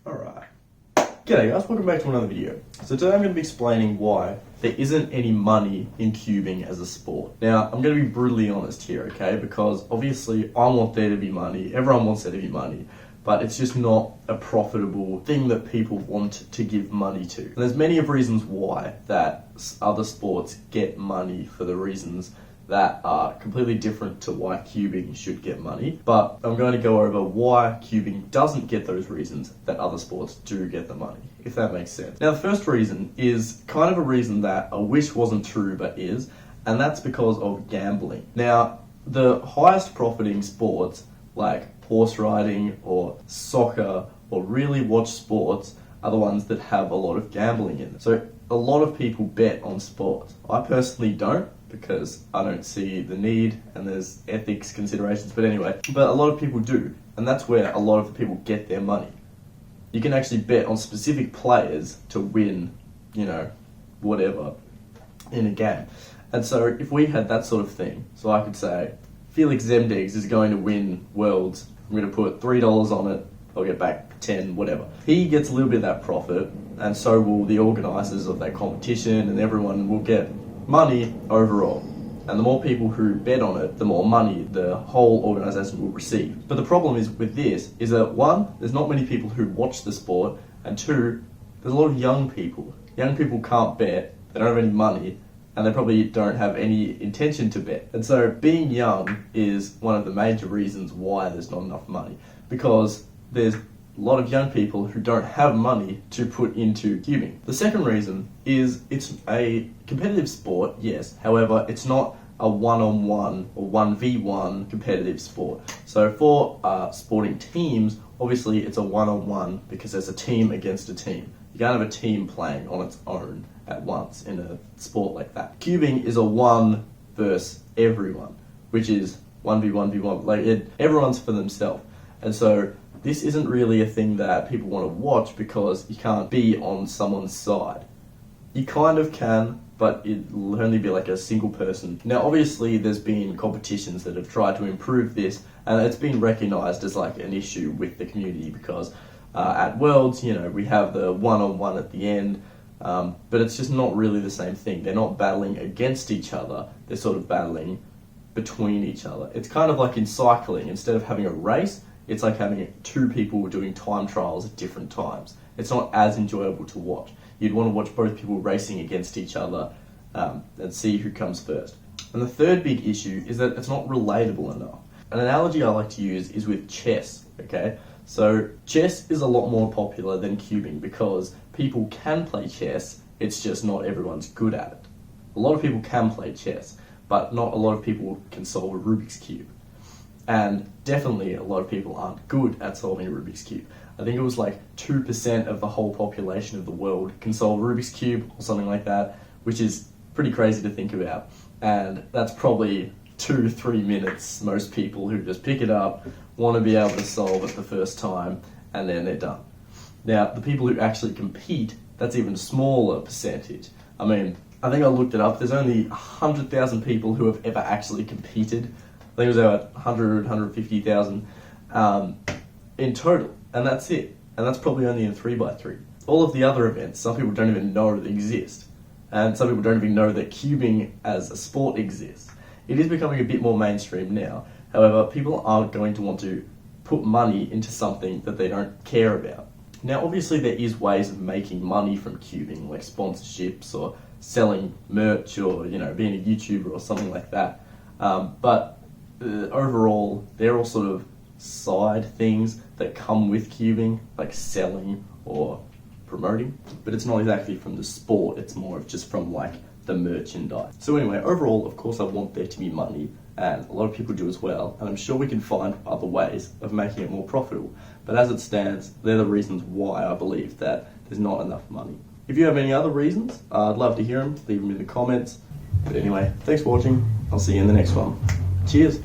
Alright. G'day guys, welcome back to another video. So today I'm going to be explaining why there isn't any money in cubing as a sport. Now, I'm going to be brutally honest here, okay? Because obviously I want there to be money, everyone wants there to be money, but it's just not a profitable thing that people want to give money to. And there's many of reasons why that other sports get money for the reasons that are completely different to why cubing should get money. But I'm going to go over why cubing doesn't get those reasons that other sports do get the money, if that makes sense. Now, the first reason is kind of a reason that I wish wasn't true but is, and that's because of gambling. Now, the highest profiting sports like horse riding or soccer or really watch sports are the ones that have a lot of gambling in them. So a lot of people bet on sports. I personally don't, because I don't see the need and there's ethics considerations, but anyway, but a lot of people do, and that's where a lot of the people get their money. You can actually bet on specific players to win, whatever in a game. And so if we had that sort of thing, so I could say, Felix Zemdegs is going to win Worlds, I'm going to put $3 on it, I'll get back 10, whatever. He gets a little bit of that profit, and so will the organisers of that competition, and everyone will get money overall. And the more people who bet on it, the more money the whole organisation will receive. But the problem is with this is that one, there's not many people who watch the sport, and two, there's a lot of young people. Young people can't bet, they don't have any money, and they probably don't have any intention to bet. And so being young is one of the major reasons why there's not enough money, because there's a lot of young people who don't have money to put into cubing. The second reason is it's a competitive sport, yes, however, it's not a one-on-one or 1v1 competitive sport. So for sporting teams, obviously it's a one-on-one because there's a team against a team. You can't have a team playing on its own at once in a sport like that. Cubing is a one versus everyone, which is 1v1v1, everyone's for themselves. And so this isn't really a thing that people want to watch because you can't be on someone's side. You kind of can, but it'll only be like a single person. Now, obviously, there's been competitions that have tried to improve this, and it's been recognised as like an issue with the community because at Worlds, we have the one-on-one at the end, but it's just not really the same thing. They're not battling against each other, they're sort of battling between each other. It's kind of like in cycling, instead of having a race, it's like having two people doing time trials at different times. It's not as enjoyable to watch. You'd want to watch both people racing against each other and see who comes first. And the third big issue is that it's not relatable enough. An analogy I like to use is with chess, okay? So chess is a lot more popular than cubing because people can play chess, it's just not everyone's good at it. A lot of people can play chess, but not a lot of people can solve a Rubik's Cube. And definitely a lot of people aren't good at solving a Rubik's Cube. I think it was like 2% of the whole population of the world can solve a Rubik's Cube or something like that, which is pretty crazy to think about. And that's probably 2 to 3 minutes. Most people who just pick it up want to be able to solve it the first time and then they're done. Now, the people who actually compete, that's even a smaller percentage. I mean, I think I looked it up. There's only 100,000 people who have ever actually competed. I think it was about 100, 150,000 in total, and that's it. And that's probably only in 3x3. All of the other events, some people don't even know they exist. And some people don't even know that cubing as a sport exists. It is becoming a bit more mainstream now. However, people aren't going to want to put money into something that they don't care about. Now, obviously there is ways of making money from cubing, like sponsorships or selling merch or, being a YouTuber or something like that. But overall, they're all sort of side things that come with cubing, like selling or promoting, but it's not exactly from the sport, it's more of just from like the merchandise. So anyway, overall, of course I want there to be money, and a lot of people do as well, and I'm sure we can find other ways of making it more profitable, but as it stands, they're the reasons why I believe that there's not enough money. If you have any other reasons, I'd love to hear them, leave them in the comments. But anyway, thanks for watching, I'll see you in the next one. Cheers!